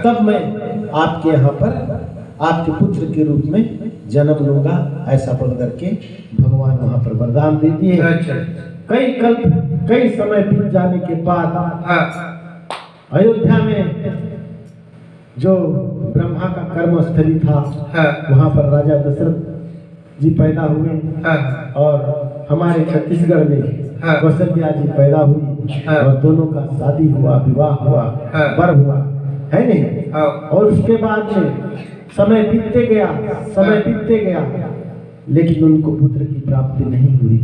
तब मैं आपके यहाँ पर आपके पुत्र के रूप में जन्म लूंगा, ऐसा बोल करके भगवान वहाँ पर वरदान दे दिए। कई समय बीत जाने के बाद अयोध्या में जो ब्रह्मा का कर्म स्थली था, वहाँ पर राजा दशरथ जी पैदा हुए और हमारे छत्तीसगढ़ में कौशल्या जी पैदा हुई और दोनों का शादी हुआ, विवाह हुआ, वर हुआ, है नहीं। और उसके बाद में समय बीतते गया, लेकिन उनको पुत्र की प्राप्ति नहीं हुई।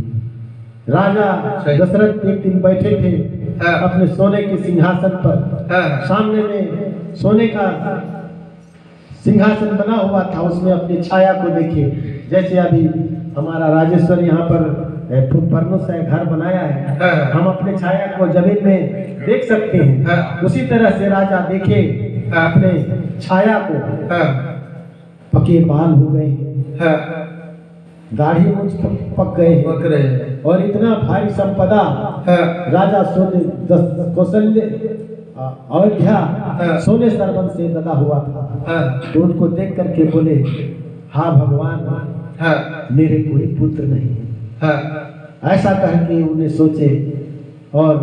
राजा दशरथ एक दिन बैठे थे अपने सोने के सिंहासन पर, सामने में सोने का सिंहासन बना हुआ था, उसमें अपनी छाया को देखे। जैसे अभी हमारा राजेश्वर यहाँ पर पर्णों से घर बनाया है, हम अपने छाया को जमीन में देख सकते हैं, उसी तरह से राजा देखे अपने छाया को। पके बाल हो गए, दाढ़ी मूंछ पक गए और इतना भारी संपदा राजा कौशल्य अयोध्या सोने सरबन से लदा हुआ था। तो उनको देख करके बोले, हाँ भगवान, मेरे कोई पुत्र नहीं है। ऐसा कह के उन्हें सोचे और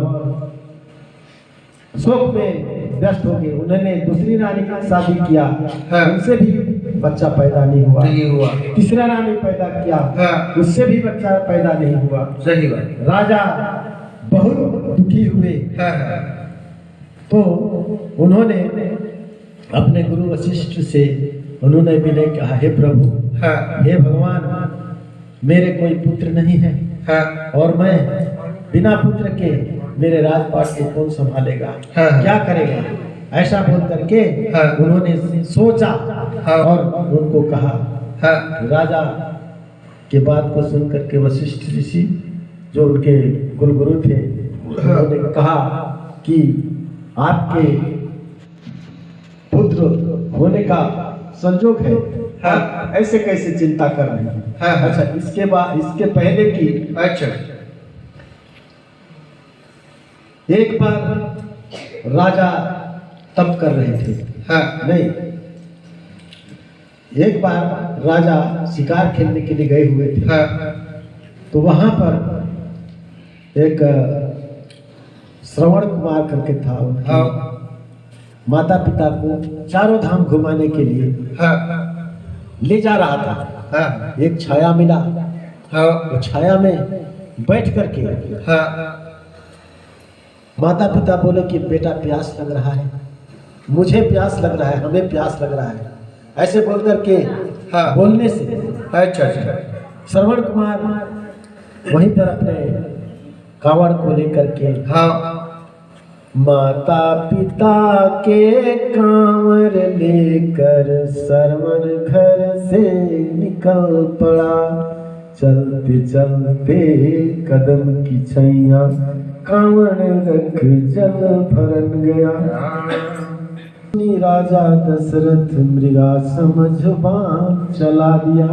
शोक में व्यस्त हो गए। उन्होंने दूसरी रानी का शादी किया, उनसे भी बच्चा पैदा नहीं हुआ। तीसरा रानी पैदा किया, उससे भी बच्चा पैदा नहीं हुआ। सही बात। राजा बहुत दुखी हुए। तो उन्होंने अपने गुरु वशिष्ठ से उन्होंने विनय कहा, हे प्रभु, हे भगवान, मेरे कोई पुत्र नहीं है और मैं बिना पुत्र के मेरे राजपाट को कौन संभालेगा, क्या करेगा। ऐसा बोल करके उन्होंने सोचा और उनको कहा। राजा के बात को सुन करके वशिष्ठ ऋषि जो उनके कुलगुरु थे, उन्होंने कहा कि आपके पुत्र होने का संजोग है, ऐसे कैसे चिंता कर रहे हैं। अच्छा, इसके बाद इसके पहले की एक बार राजा तप कर रहे थे, नहीं, एक बार राजा शिकार खेलने के लिए गए हुए थे। तो वहां पर एक श्रवण कुमार करके था, उनके माता पिता को चारों धाम घुमाने के लिए ले जा रहा था। एक छाया मिला, तो छाया में बैठ करके माता पिता बोले कि बेटा प्यास लग रहा है, मुझे प्यास लग रहा है, हमें प्यास लग रहा है। ऐसे बोल करके बोलने से श्रवण कुमार वहीं पर अपने कावड़ को लेकर के माता पिता के कांवर लेकर श्रवण घर से निकल पड़ा। चलते चलते कदम की छैया कांवड़ रख जल भरन गया। राजा दशरथ मृगा समझ बाण चला दिया।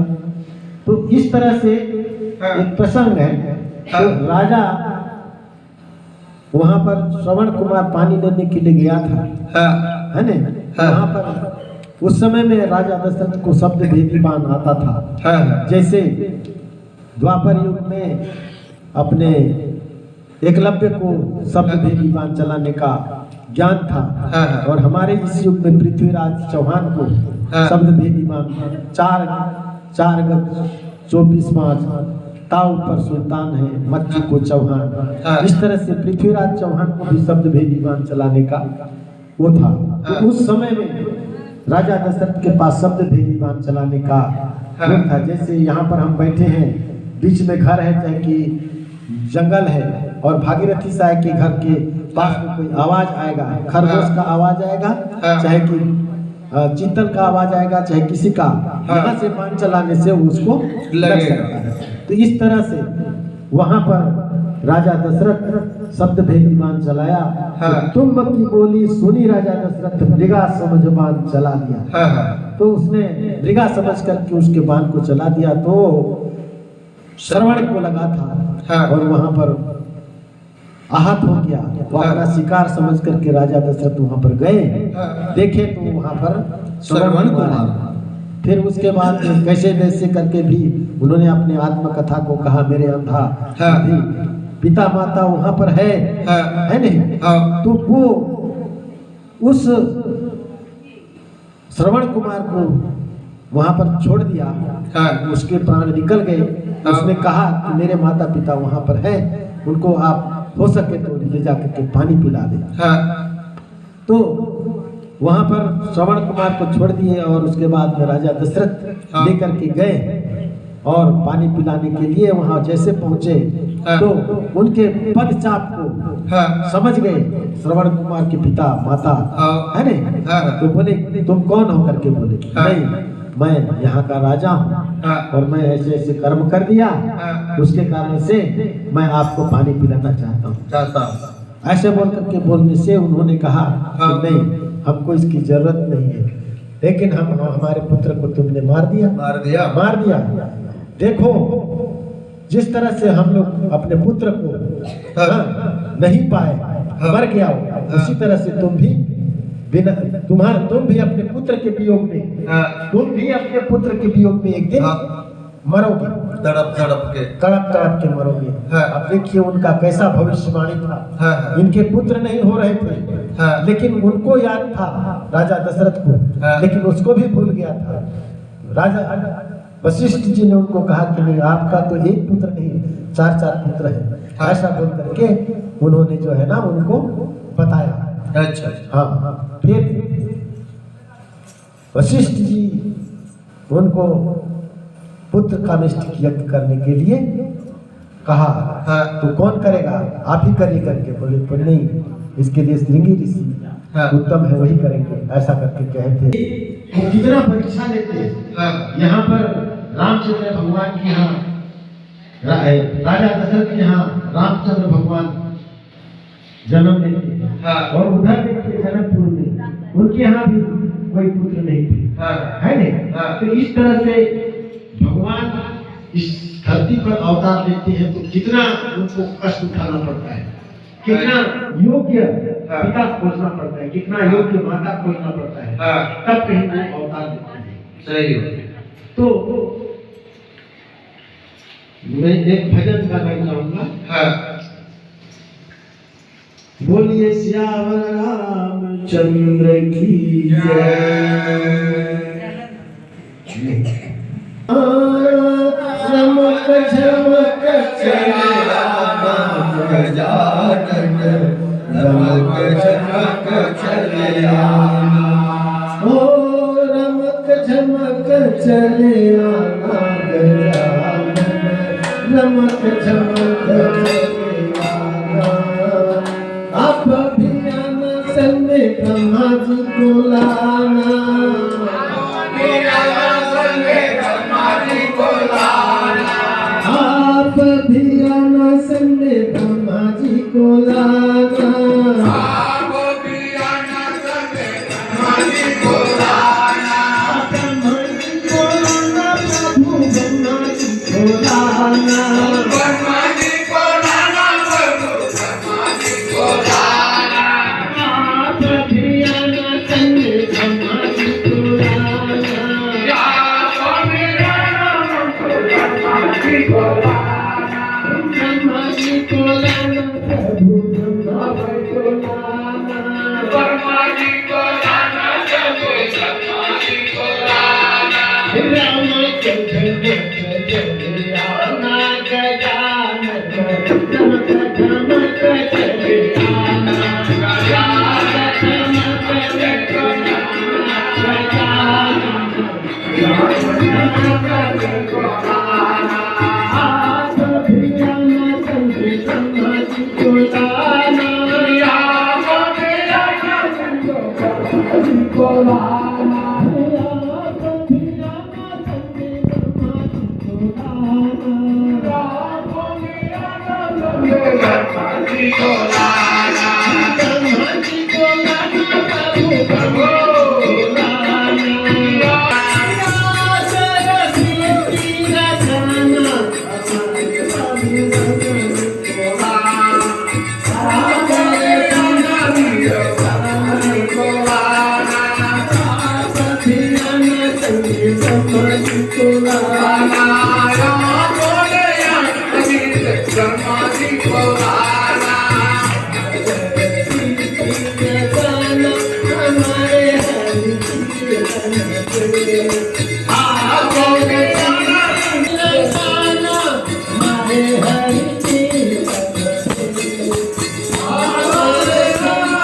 तो इस तरह से एक प्रसंग है। तो राजा वहां पर श्रवण कुमार पानी लेने के लिए गया था, है ना। वहां पर उस समय में राजा दशरथ को शब्द भेदी बाण आता था। जैसे द्वापर युग में अपने एकलव्य को शब्द भेदी बाण चलाने का ज्ञान था, और हमारे इस युग में पृथ्वीराज चौहान को शब्द भेदी बाण 4 गज 24 ताऊ पर सुल्तान है, मच्छी को चौहान। इस तरह से पृथ्वीराज चौहान को भी शब्द भेदी बाण चलाने का वो था। तो उस समय में राजा दशरथ के पास शब्द भेदी बाण चलाने का वो था। जैसे यहाँ पर हम बैठे हैं, बीच में घर है, चाहे कि जंगल है, और भागीरथी साहब के घर के पास में कोई आवाज आएगा, खरगोश का आवाज आएगा, चाहे कि चीतल का आवाज आएगा, चाहे किसी का, यहाँ से बाण चलाने से उसको लग सकता है। तो इस तरह से वहां पर राजा दशरथ शब्द भेदी बाण चलाया। तो तुम की बोली सुनी राजा दशरथ मृगा समझ बाण चला दिया। तो उसने मृगा समझ करके उसके बाण को चला दिया। तो श्रवण को लगा था, और वहां पर आहत हो गया। वो अपना शिकार समझ करके राजा दशरथ वहां पर गए, देखे तो वहां पर श्रवण कुमार। फिर उसके बाद कैसे कैसे करके भी उन्होंने अपने आत्मकथा को कहा, मेरे अंधा पिता माता वहां पर है नहीं। तो वो उस श्रवण कुमार को वहां पर छोड़ दिया, उसके प्राण निकल गए। उसने कहा कि मेरे माता पिता वहां पर हैं, उनको आप हो सके तो ले जाकर के पानी पिला दे। तो वहां पर श्रवण कुमार को छोड़ दिए और उसके बाद में राजा दशरथ लेकर के गए और पानी पिलाने के लिए वहां जैसे पहुंचे तो उनके पद चाप को समझ गए श्रवण कुमार के पिता माता, है नहीं। तो बोले तुम कौन हो करके बोले, नहीं मैं यहाँ का राजा हूँ और मैं ऐसे ऐसे कर्म कर दिया, उसके कारण से मैं आपको पानी पिलाना चाहता हूँ। ऐसे बोल करके बोलने से उन्होंने कहा कि नहीं, हमको इसकी जरूरत नहीं है, लेकिन हम हमारे पुत्र को तुमने मार दिया। देखो जिस तरह से हम लोग अपने पुत्र को नहीं पाए, मर गया हो, उसी तरह से तुम भी तुम भी अपने पुत्र के वियोग में एक दिन मरोगे, तड़प के मरोगे। अब देखिए उनका कैसा भविष्यवाणी था। इनके पुत्र नहीं हो रहे थे, लेकिन उनको याद था राजा दशरथ को, लेकिन उसको भी भूल गया था। राजा वशिष्ठ जी ने उनको कहा कि नहीं, आपका तो एक पुत्र नहीं 4 पुत्र है। ऐसा बोल करके उन्होंने जो है ना उनको बताया। अच्छा, हाँ। फिर वशिष्ठ जी उनको पुत्र का निष्ठ यज्ञ करने के लिए कहा, तो कौन करेगा, आप ही करिए करके बोले। तो नहीं, इसके लिए श्रृंगी ऋषि उत्तम है, वही करेंगे, ऐसा करके कहते। कितना परीक्षा लेते यहाँ पर रामचंद्र भगवान के यहाँ, राजा दशरथ के यहाँ रामचंद्र भगवान जन्म लेते और उधर देखिए जनकपुर में उनके यहाँ भी कोई पुत्र नहीं थे, है नहीं। तो इस तरह से भगवान इस धरती पर अवतार लेते हैं तो कितना उनको कष्ट उठाना पड़ता है, कितना योग्य पिता खोजना पड़ता है, कितना योग्य माता खोजना पड़ता है, तब कहीं वो अवतार लेते हैं। सही। तो मैं एक भजन गाना चाहूंगा। बोलिए श्यावर रामचंद्र की चमक झमक चले रमक झमक चले ओ रमक झमक चले रमक झमक आप भी आना संगे ब्रह्मा जी को लाना, आप भी आना संगे ब्रह्मा जी को लाना, आप भी आना संगे ब्रह्मा जी को लाना, आप भी आना संगे ब्रह्मा जी को लाना, ब्रह्मा जी को लाना, प्रभु ब्रह्मा जी को लाना, ब्रह्मा जी को लाना, प्रभु ब्रह्मा जी को लाना, आप भी आना संगे ब्रह्मा जी को लाना, आप भी आना ब्रह्मा जी को लाना, ब्रह्मा जी को लाना, प्रभु ब्रह्मा जी को लाना, ब्रह्मा जी को लाना, प्रभु ब्रह्मा जी को लाना, रामचंद्र चले आना गजानन, चमक झमक चले आना गजानन, चमक झमक गजानन, चमक आना, आप भी आना संगे ब्रह्मा जी को लाना, आप भी आना संगे ब्रह्मा जी को लाना, आप भी आना संगे ब्रह्मा जी को लाना, आप भी आना संगे ब्रह्मा जी को लाना, ब्रह्मा जी को लाना, प्रभु ब्रह्मा जी को लाना, सरस्वती रचना हमारे सभी को लाना, हमारे हरि कीर्तन से आगो में जाना हमारे हरि कीर्तन से आगो में जाना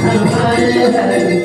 हमारे हरि